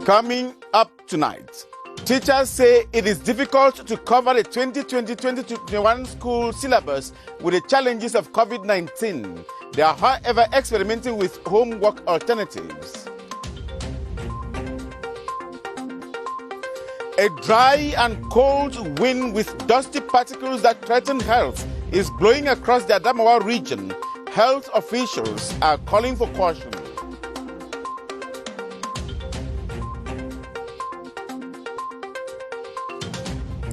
Coming up tonight, teachers say it is difficult to cover the 2020-2021 school syllabus with the challenges of COVID-19. They are, however, experimenting with homework alternatives. A dry and cold wind with dusty particles that threaten health is blowing across the Adamawa region. Health officials are calling for caution.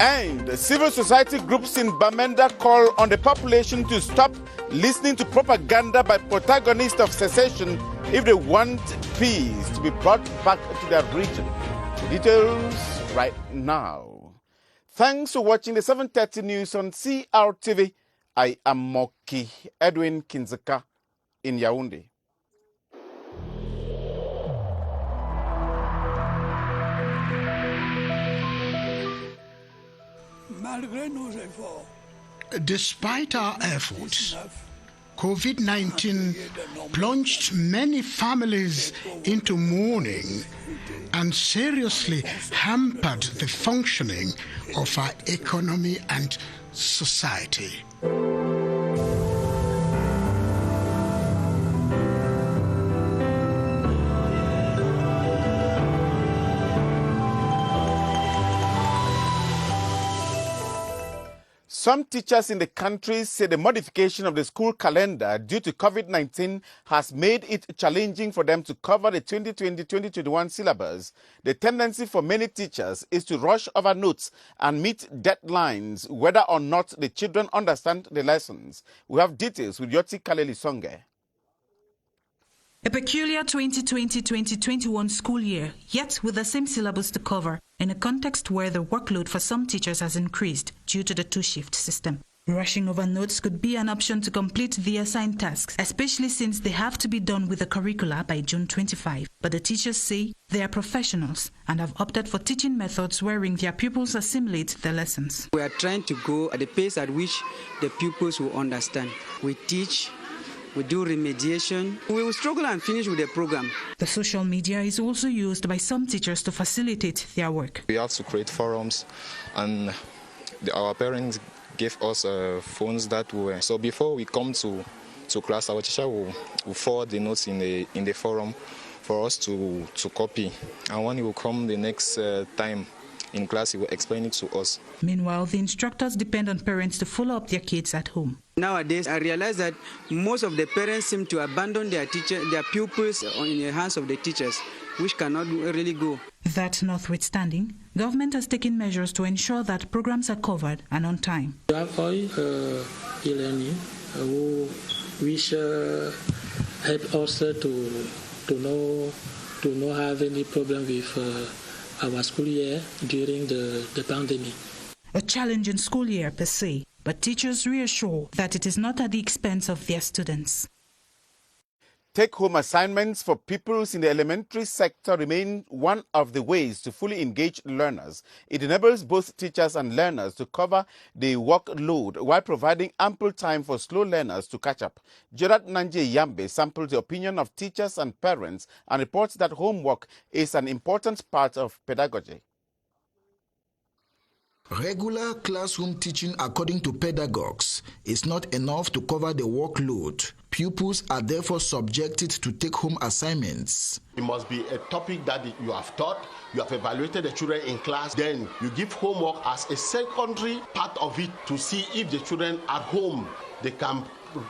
And civil society groups in Bamenda call on the population to stop listening to propaganda by protagonists of secession if they want peace to be brought back to their region. The details right now. Thanks for watching the 7:30 news on CRTV. I am Moki Edwin Kinzaka in Yaoundé. Despite our efforts, COVID-19 plunged many families into mourning and seriously hampered the functioning of our economy and society. Some teachers in the country say the modification of the school calendar due to COVID-19 has made it challenging for them to cover the 2020-2021 syllabus. The tendency for many teachers is to rush over notes and meet deadlines, whether or not the children understand the lessons. We have details with Yoti Kaleli Songe. A peculiar 2020-2021 school year, yet with the same syllabus to cover, in a context where the workload for some teachers has increased due to the two-shift system. Rushing over notes could be an option to complete the assigned tasks, especially since they have to be done with the curricula by June 25. But the teachers say they are professionals and have opted for teaching methods wherein their pupils assimilate the lessons. We are trying to go at the pace at which the pupils will understand. We teach, we do remediation. We will struggle and finish with the program. The social media is also used by some teachers to facilitate their work. We have to create forums, and our parents gave us phones that were. So before we come to class, our teacher will forward the notes in the forum for us to copy. And when he will come the next time in class, he will explain it to us. Meanwhile, the instructors depend on parents to follow up their kids at home. Nowadays, I realize that most of the parents seem to abandon their pupils in the hands of the teachers, which cannot really go. That notwithstanding, government has taken measures to ensure that programs are covered and on time. We have all e-learning which help us to not have any problem with our school year during the pandemic. A challenging school year per se, but teachers reassure that it is not at the expense of their students. Take-home assignments for pupils in the elementary sector remain one of the ways to fully engage learners. It enables both teachers and learners to cover the workload while providing ample time for slow learners to catch up. Gerard Nanje Yambe sampled the opinion of teachers and parents and reports that homework is an important part of pedagogy. Regular classroom teaching, according to pedagogues, is not enough to cover the workload. Pupils are therefore subjected to take-home assignments. It must be a topic that you have taught, you have evaluated the children in class, then you give homework as a secondary part of it to see if the children at home, they can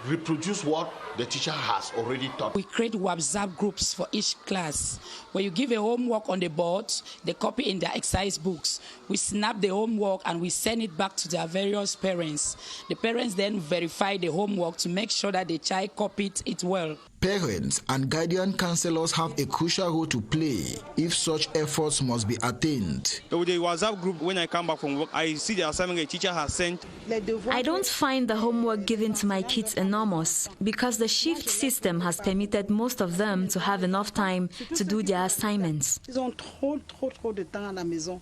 reproduce what the teacher has already taught. We create WhatsApp groups for each class. Where you give a homework on the board, they copy in their exercise books. We snap the homework and we send it back to their various parents. The parents then verify the homework to make sure that the child copied it well. Parents and guardian counselors have a crucial role to play if such efforts must be attained. With the WhatsApp group, when I come back from work, I see the assignment a teacher has sent. I don't find the homework given to my kids enormous because the shift system has permitted most of them to have enough time to do their assignments.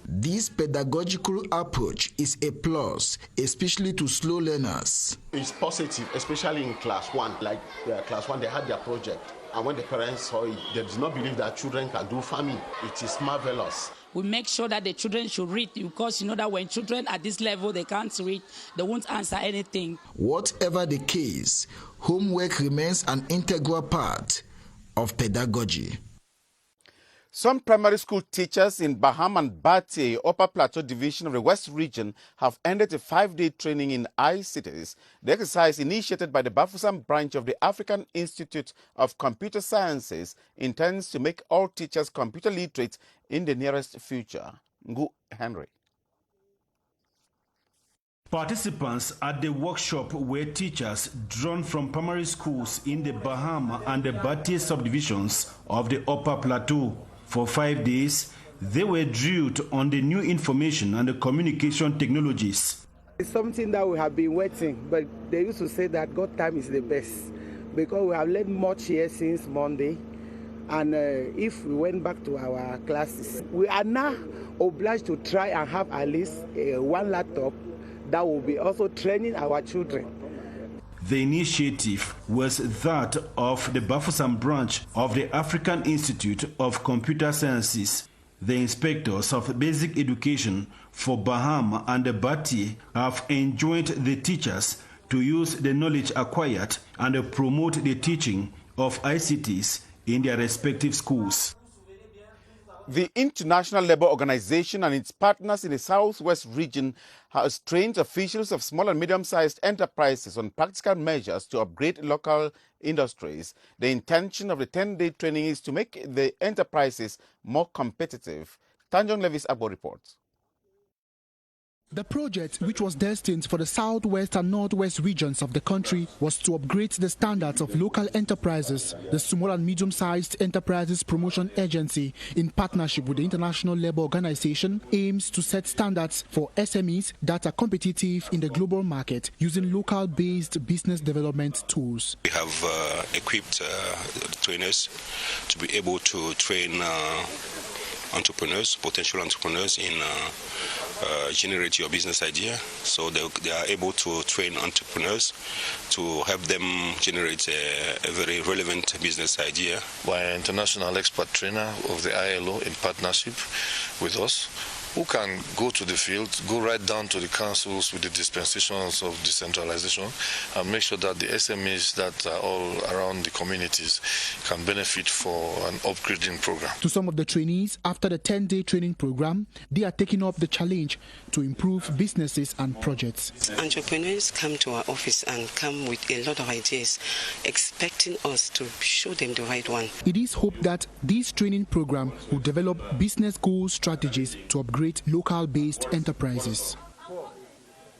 This pedagogical approach is a plus, especially to slow learners. It's positive, especially in class 1. Like class 1, they had their project. And when the parents saw it, they did not believe that children can do farming. It is marvelous. We make sure that the children should read, because you know that when children at this level, they can't read, they won't answer anything. Whatever the case, homework remains an integral part of pedagogy. Some primary school teachers in Baham and Bati, Upper Plateau Division of the West Region, have ended a 5-day training in ICTs. The exercise, initiated by the Bafoussam branch of the African Institute of Computer Sciences, intends to make all teachers computer literate in the nearest future. Ngu Henry. Participants at the workshop were teachers drawn from primary schools in the Baham and the Bati subdivisions of the Upper Plateau. For 5 days, they were drilled on the new information and the communication technologies. It's something that we have been waiting, but they used to say that God time is the best, because we have learned much here since Monday. And if we went back to our classes, we are now obliged to try and have at least one laptop that will be also training our children. The initiative was that of the Bafoussam branch of the African Institute of Computer Sciences. The inspectors of basic education for Baham and the Bati have enjoined the teachers to use the knowledge acquired and promote the teaching of ICTs in their respective schools. The International Labour Organization and its partners in the Southwest region has trained officials of small and medium-sized enterprises on practical measures to upgrade local industries. The intention of the 10-day training is to make the enterprises more competitive. Tanjong Levis Abo reports. The project, which was destined for the southwest and northwest regions of the country, was to upgrade the standards of local enterprises. The Small and Medium-Sized Enterprises Promotion Agency, in partnership with the International Labour Organization, aims to set standards for SMEs that are competitive in the global market using local-based business development tools. We have equipped trainers to be able to train entrepreneurs, potential entrepreneurs in generate your business idea. So they are able to train entrepreneurs to help them generate a very relevant business idea. By an international expert trainer of the ILO in partnership with us, who can go to the field, go right down to the councils with the dispensations of decentralization and make sure that the SMEs that are all around the communities can benefit for an upgrading program. To some of the trainees, after the 10-day training program, they are taking up the challenge to improve businesses and projects. Entrepreneurs come to our office and come with a lot of ideas, expecting us to show them the right one. It is hoped that this training program will develop business goal strategies to upgrade local-based enterprises.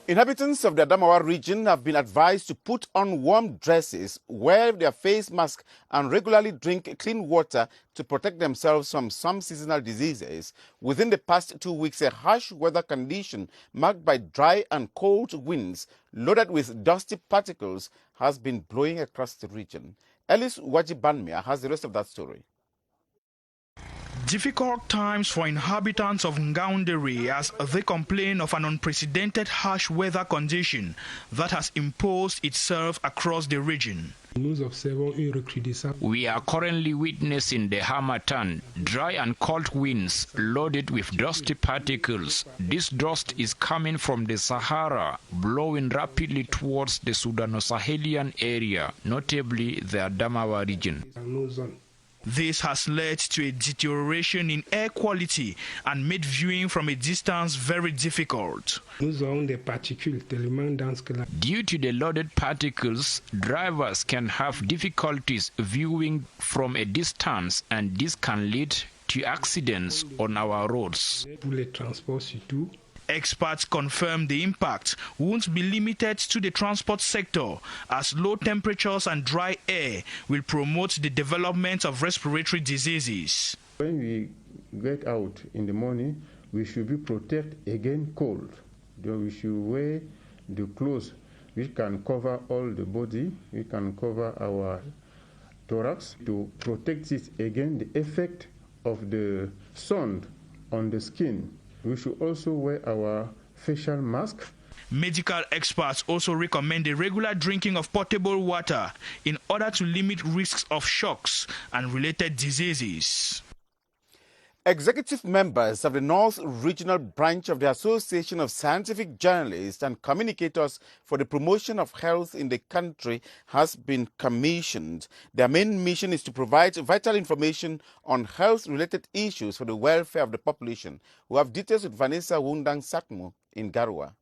Inhabitants of the Adamawa region have been advised to put on warm dresses, wear their face mask, and regularly drink clean water to protect themselves from some seasonal diseases. Within the past 2 weeks, a harsh weather condition marked by dry and cold winds loaded with dusty particles has been blowing across the region. Ellis Wajibanmia has the rest of that story. Difficult times for inhabitants of Ngaoundéré as they complain of an unprecedented harsh weather condition that has imposed itself across the region. We are currently witnessing the harmattan, dry and cold winds loaded with dusty particles. This dust is coming from the Sahara, blowing rapidly towards the Sudano-Sahelian area, notably the Adamawa region. This has led to a deterioration in air quality and made viewing from a distance very difficult. Due to the loaded particles, drivers can have difficulties viewing from a distance, and this can lead to accidents on our roads. Experts confirm the impact won't be limited to the transport sector, as low temperatures and dry air will promote the development of respiratory diseases. When we get out in the morning, we should be protected against cold. We should wear the clothes which can cover all the body, we can cover our thorax to protect it against the effect of the sun on the skin. We should also wear our facial mask. Medical experts also recommend the regular drinking of potable water in order to limit risks of shocks and related diseases. Executive members of the North Regional Branch of the Association of Scientific Journalists and Communicators for the Promotion of Health in the country has been commissioned. Their main mission is to provide vital information on health-related issues for the welfare of the population. We have details with Vanessa Wundang Sakmo in Garua.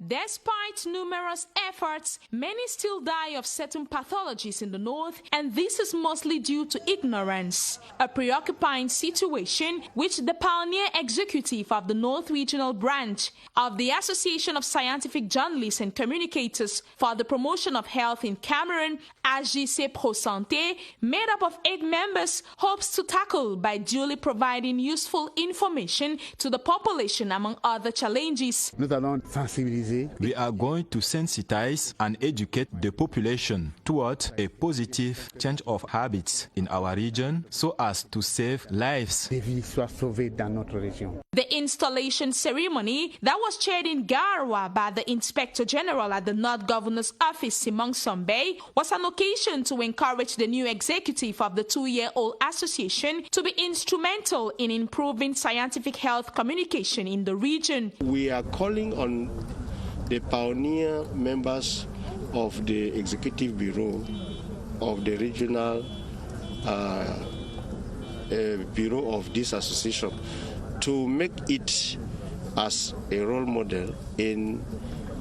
Despite numerous efforts, many still die of certain pathologies in the north, and this is mostly due to ignorance. A preoccupying situation which the pioneer executive of the North Regional Branch of the Association of Scientific Journalists and Communicators for the Promotion of Health in Cameroon, AJC Pro Santé, made up of 8 members, hopes to tackle by duly providing useful information to the population among other challenges. We are going to sensitize and educate the population towards a positive change of habits in our region so as to save lives. The installation ceremony that was chaired in Garwa by the Inspector General at the North Governor's Office, Simon Sombe, was an occasion to encourage the new executive of the 2-year-old association to be instrumental in improving scientific health communication in the region. We are calling on the pioneer members of the Executive Bureau of the Regional Bureau of this association to make it as a role model in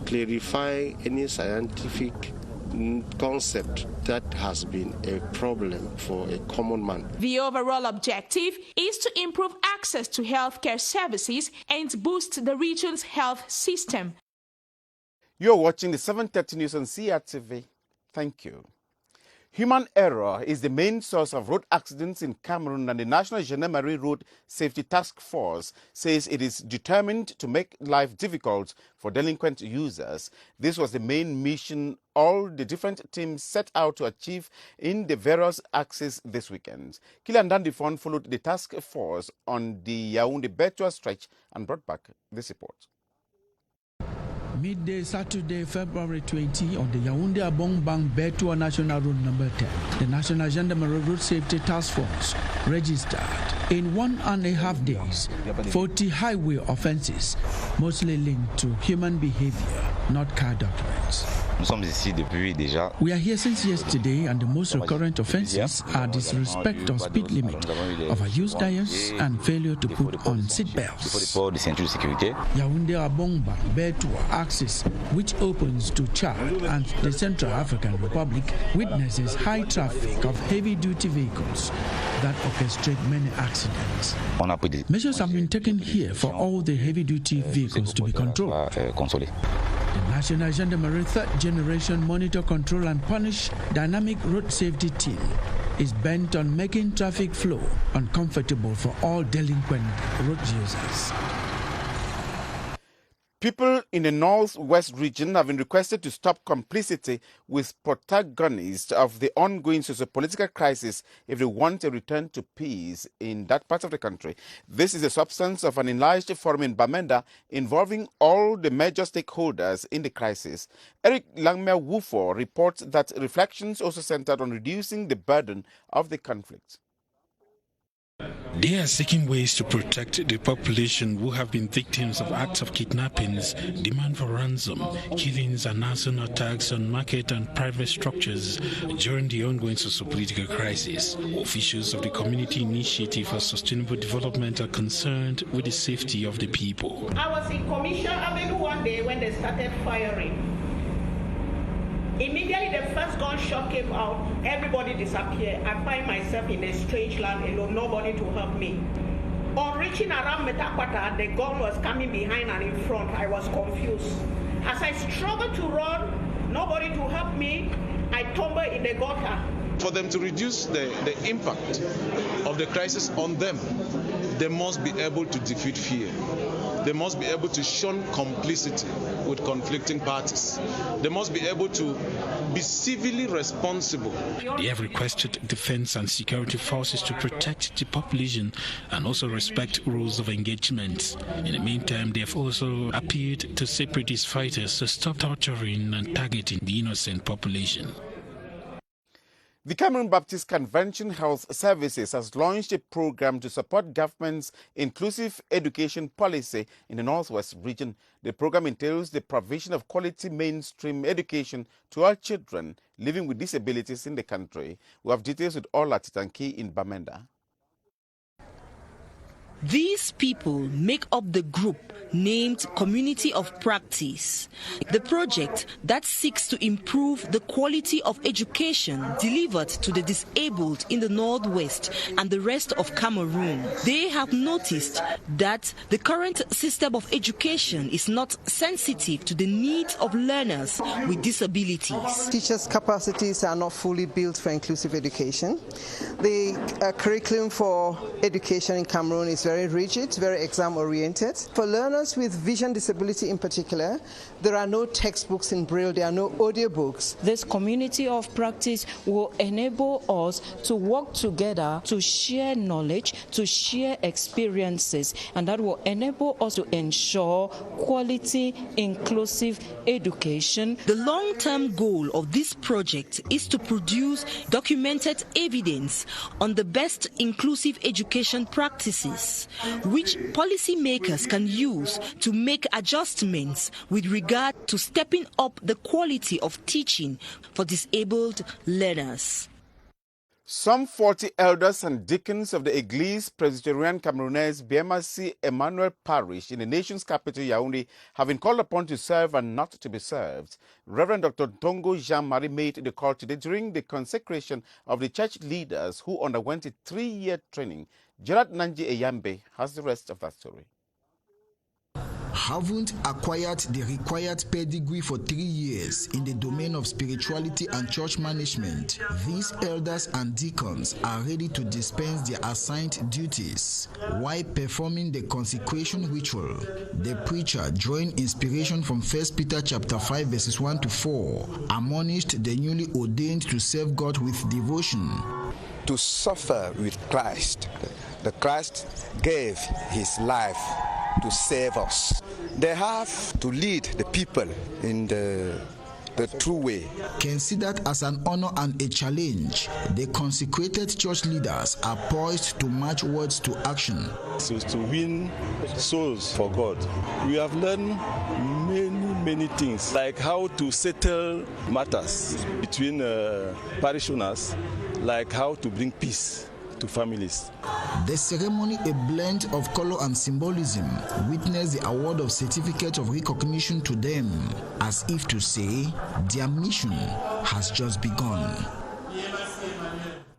clarifying any scientific concept that has been a problem for a common man. The overall objective is to improve access to healthcare services and boost the region's health system. You're watching the 7:30 News on CRTV. Thank you. Human error is the main source of road accidents in Cameroon, and the National Gendarmerie Road Safety Task Force says it is determined to make life difficult for delinquent users. This was the main mission all the different teams set out to achieve in the various axes this weekend. Kilian Dandifon followed the task force on the Yaoundé-Betua stretch and brought back this report. Midday Saturday, February 20, on the Yaoundé-Abongbang-Betua National Road Number 10, the National Gendarmerie Road Safety Task Force registered in 1.5 days 40 highway offences, mostly linked to human behaviour, not car documents. We are here since yesterday, and the most recurrent offences are disrespect of speed limit, overuse tires, and failure to put on seat belts. Yaoundé-Abongbang-Betua axis, which opens to Chad and the Central African Republic, witnesses high traffic of heavy-duty vehicles that orchestrate many accidents. Measures have been taken here for all the heavy-duty vehicles to be controlled. The National Gendarmerie Third Generation Monitor, Control and Punish Dynamic Road Safety Team is bent on making traffic flow uncomfortable for all delinquent road users. People in the Northwest region have been requested to stop complicity with protagonists of the ongoing socio-political crisis if they want a return to peace in that part of the country. This is the substance of an enlarged forum in Bamenda involving all the major stakeholders in the crisis. Eric Langmer Wufo reports that reflections also centered on reducing the burden of the conflict. They are seeking ways to protect the population who have been victims of acts of kidnappings, demand for ransom, killings and arson attacks on market and private structures during the ongoing socio-political crisis. Officials of the Community Initiative for Sustainable Development are concerned with the safety of the people. I was in Commission Avenue one day when they started firing. Immediately the first gunshot came out, everybody disappeared. I find myself in a strange land alone, nobody to help me. On reaching around Metakwata, the gun was coming behind and in front. I was confused. As I struggled to run, nobody to help me, I tumbled in the gutter. For them to reduce the impact of the crisis on them, they must be able to defeat fear. They must be able to shun complicity with conflicting parties. They must be able to be civilly responsible. They have requested defense and security forces to protect the population and also respect rules of engagement. In the meantime, they have also appealed to separatist fighters to stop torturing and targeting the innocent population. The Cameroon Baptist Convention Health Services has launched a program to support government's inclusive education policy in the Northwest region. The program entails the provision of quality mainstream education to all children living with disabilities in the country. We have details with Ola Titanki in Bamenda. These people make up the group named Community of Practice, the project that seeks to improve the quality of education delivered to the disabled in the Northwest and the rest of Cameroon. They have noticed that the current system of education is not sensitive to the needs of learners with disabilities. Teachers' capacities are not fully built for inclusive education. The curriculum for education in Cameroon is very rigid, very exam-oriented. For learners with vision disability in particular, there are no textbooks in Braille, there are no audiobooks. This community of practice will enable us to work together, to share knowledge, to share experiences, and that will enable us to ensure quality, inclusive education. The long-term goal of this project is to produce documented evidence on the best inclusive education practices, which policymakers can use to make adjustments with regard to stepping up the quality of teaching for disabled learners. Some 40 elders and deacons of the Église Presbyterian Camerounaise BMRC Emmanuel Parish in the nation's capital Yaoundé have been called upon to serve and not to be served. Reverend Dr. Tongo Jean-Marie made the call today during the consecration of the church leaders who underwent a 3-year training. Gerard Nanji Eyambe has the rest of that story. Haven't acquired the required pedigree for 3 years in the domain of spirituality and church management, these elders and deacons are ready to dispense their assigned duties while performing the consecration ritual. The preacher, drawing inspiration from 1 Peter chapter 5 verses 1 to 4, admonished the newly ordained to serve God with devotion. To suffer with Christ. The Christ gave his life to save us. They have to lead the people in the true way. Considered as an honor and a challenge, the consecrated church leaders are poised to match words to action. So to win souls for God. We have learned many things, like how to settle matters between parishioners, like how to bring peace to families. The ceremony, a blend of color and symbolism, witnessed the award of certificate of recognition to them, as if to say their mission has just begun.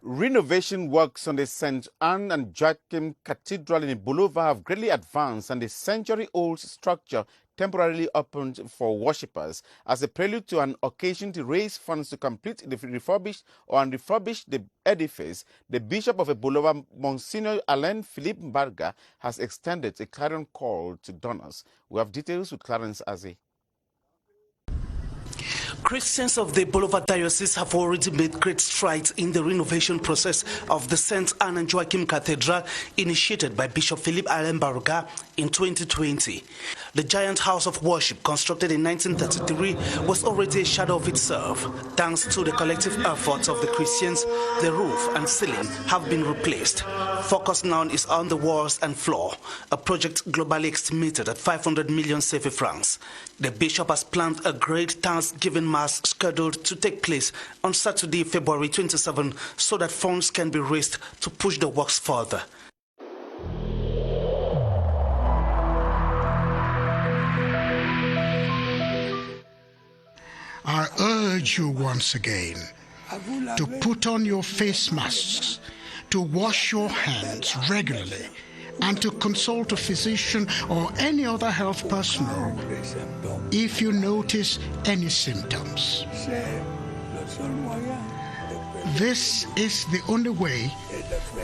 Renovation works on the St. Anne and Joachim Cathedral in Bolova have greatly advanced, and the century-old structure temporarily opened for worshippers as a prelude to an occasion to raise funds to complete the refurbish the edifice. The Bishop of Bolova, Monsignor Alain Philippe Mbarga, has extended a clarion call to donors. We have details with Clarence Aze. Christians of the Bolova Diocese have already made great strides in the renovation process of the St. Anne and Joachim Cathedral, initiated by Bishop Philippe Alain Mbarga in 2020. The giant house of worship, constructed in 1933, was already a shadow of itself. Thanks to the collective efforts of the Christians, the roof and ceiling have been replaced. Focus now is on the walls and floor, a project globally estimated at 500 million CFA francs. The bishop has planned a great Thanksgiving Mass scheduled to take place on Saturday, February 27, so that funds can be raised to push the works further. I urge you once again to put on your face masks, to wash your hands regularly, and to consult a physician or any other health personnel if you notice any symptoms. This is the only way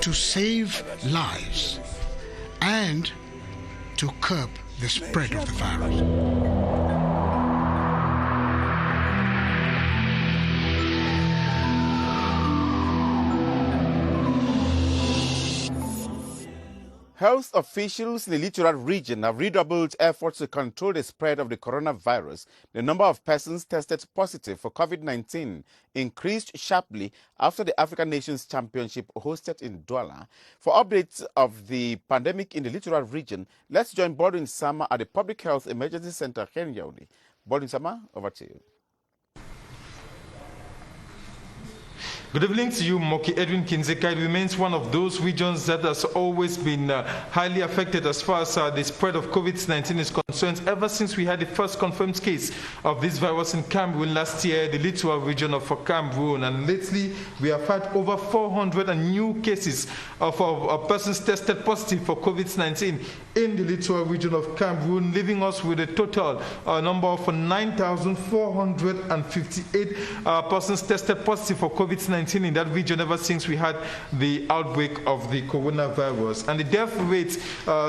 to save lives and to curb the spread of the virus. Health officials in the littoral region have redoubled efforts to control the spread of the coronavirus. The number of persons tested positive for COVID-19 increased sharply after the African Nations Championship hosted in Douala. For updates of the pandemic in the littoral region, let's join Bodwin Sama at the Public Health Emergency Center here in Yaoundé. Bodwin Sama, over to you. Good evening to you, Moki Edwin Kinzeka. It remains one of those regions that has always been highly affected as far as the spread of COVID-19 is concerned. Ever since we had the first confirmed case of this virus in Cameroon last year, the littoral region of Cameroon, and lately we have had over 400 new cases of persons tested positive for COVID-19 in the littoral region of Cameroon, leaving us with a total number of 9,458 persons tested positive for COVID-19 in that region ever since we had the outbreak of the coronavirus. And the death rate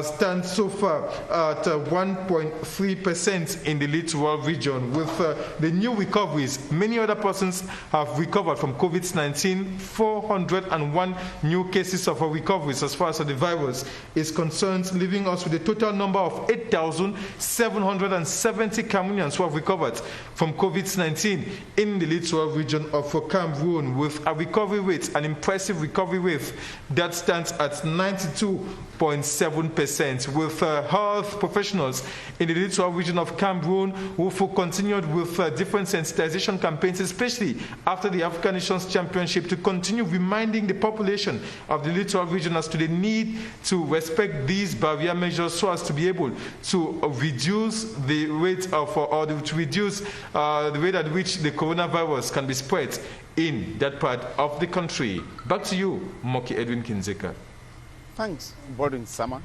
stands so far at 1.3% in the littoral region. With the new recoveries, many other persons have recovered from COVID-19, 401 new cases of recoveries as far as the virus is concerned, leaving us with a total number of 8,770 Cameroonians who have recovered from COVID-19 in the littoral region of Cameroon, with a recovery rate, an impressive recovery rate that stands at 92.7%, with health professionals in the littoral region of Cameroon who continued with different sensitization campaigns, especially after the African Nations Championship, to continue reminding the population of the littoral region as to the need to respect these barrier measures so as to be able to reduce the rate of, or to reduce the rate at which the coronavirus can be spread in that part of the country. Back to you, Moki Edwin Kinzeka. Thanks, Bodwin Sama.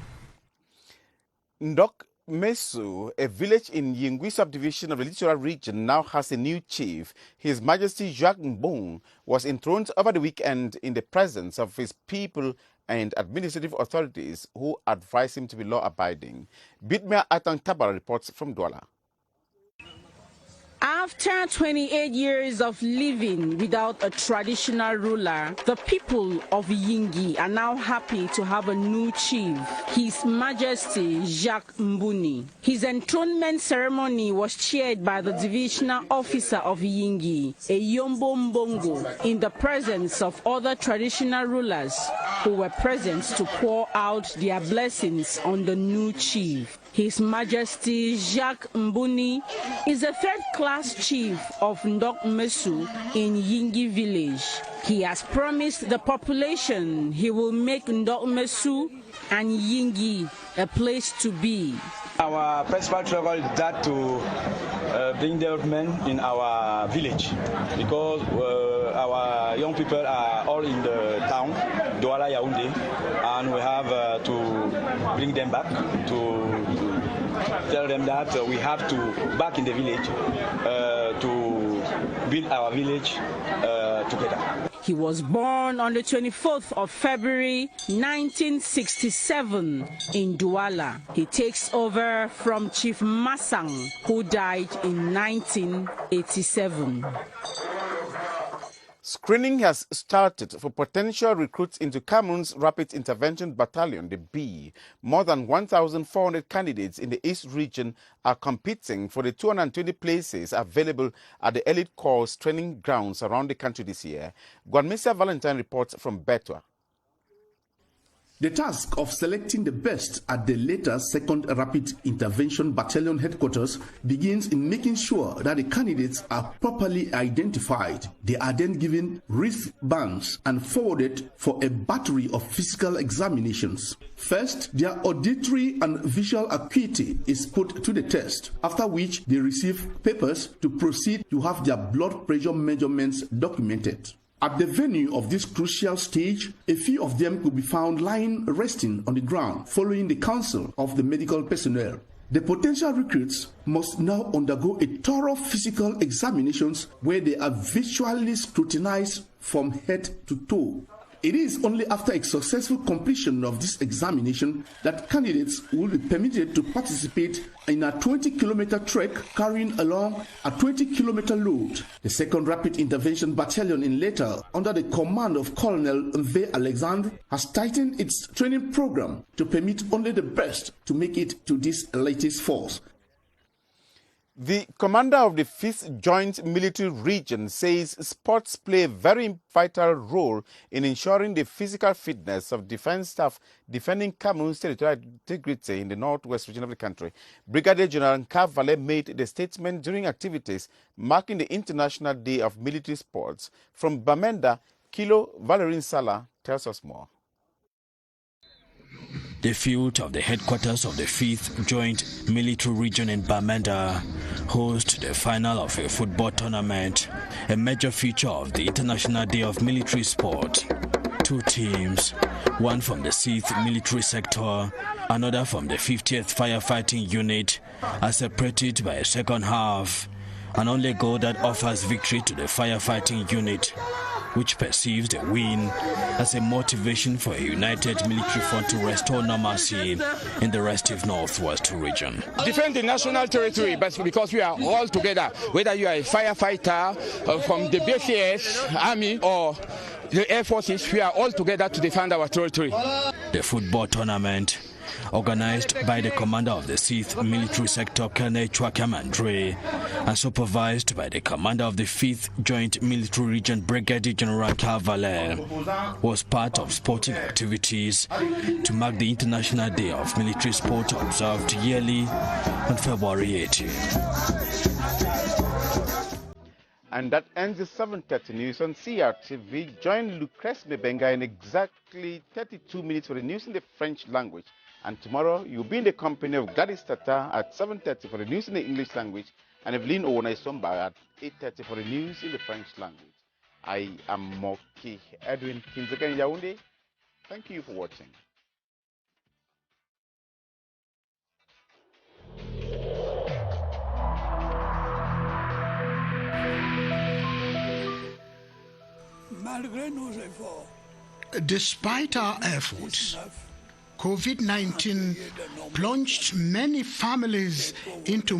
Ndok Mesu, a village in Yingui subdivision of the littoral region, now has a new chief. His Majesty Jacques Mbong was enthroned over the weekend in the presence of his people and administrative authorities who advised him to be law-abiding. Bitmea Atang Tabara reports from Douala. After 28 years of living without a traditional ruler, the people of Yingui are now happy to have a new chief, His Majesty Jacques Mbuni. His enthronement ceremony was chaired by the divisional officer of Yingui, Eyombo Mbongo, in the presence of other traditional rulers who were present to pour out their blessings on the new chief. His Majesty Jacques Mbuni is a third-class chief of Ndok Mesu in Yingui village. He has promised the population he will make Ndok Mesu and Yingui a place to be. Our principal struggle is that to bring development in our village, because our young people are all in the town, Douala, Yaoundé, and we have to bring them back to tell them that we have to back in the village to build our village together. He was born on the 24th of February 1967 in Douala. He takes over from Chief Masang, who died in 1987. Screening has started for potential recruits into Cameroon's Rapid Intervention Battalion, the B. More than 1,400 candidates in the East region are competing for the 220 places available at the Elite Corps training grounds around the country this year. Guanmisia Valentine reports from Betua. The task of selecting the best at the later 2nd Rapid Intervention Battalion headquarters begins in making sure that the candidates are properly identified. They are then given wristbands and forwarded for a battery of physical examinations. First, their auditory and visual acuity is put to the test, after which they receive papers to proceed to have their blood pressure measurements documented. At the venue of this crucial stage, a few of them could be found lying resting on the ground following the counsel of the medical personnel. The potential recruits must now undergo a thorough physical examinations where they are visually scrutinized from head to toe. It is only after a successful completion of this examination that candidates will be permitted to participate in a 20-kilometer trek carrying along a 20-kilometer load. The 2nd Rapid Intervention Battalion in Leta, under the command of Colonel Mve Alexandre, has tightened its training program to permit only the best to make it to this latest force. The commander of the 5th Joint Military Region says sports play a very vital role in ensuring the physical fitness of defense staff defending Cameroon's territorial integrity in the northwest region of the country. Brigadier General Kmer made the statement during activities marking the International Day of Military Sports. From Bamenda, Kilo Valerie Sala tells us more. The field of the headquarters of the 5th Joint Military Region in Bamenda hosts the final of a football tournament, a major feature of the International Day of Military Sport. 2 teams, one from the 6th Military Sector, another from the 50th Firefighting Unit, are separated by a second half, an only goal that offers victory to the Firefighting Unit, which perceives the win as a motivation for a united military front to restore normalcy in the restive northwest region. Defend the national territory, but because we are all together, whether you are a firefighter from the BCS, Army, or the Air Forces, we are all together to defend our territory. The football tournament, organized by the commander of the 6th Military Sector, Colonel Chwakamandre, and supervised by the commander of the 5th Joint Military Region, Brigadier General Kmer, was part of sporting activities to mark the International Day of Military Sport observed yearly on February 18. And that ends the 7:30 news on CRTV. Join Lucrece Bebenga in exactly 32 minutes for the news in the French language. And tomorrow, you'll be in the company of Gladys Tata at 7:30 for the news in the English language, and Evelyn Owona-Isomba at 8:30 for the news in the French language. I am Moki Edwin Kinzeka in Yaoundé. Thank you for watching. Despite our efforts, COVID-19 plunged many families into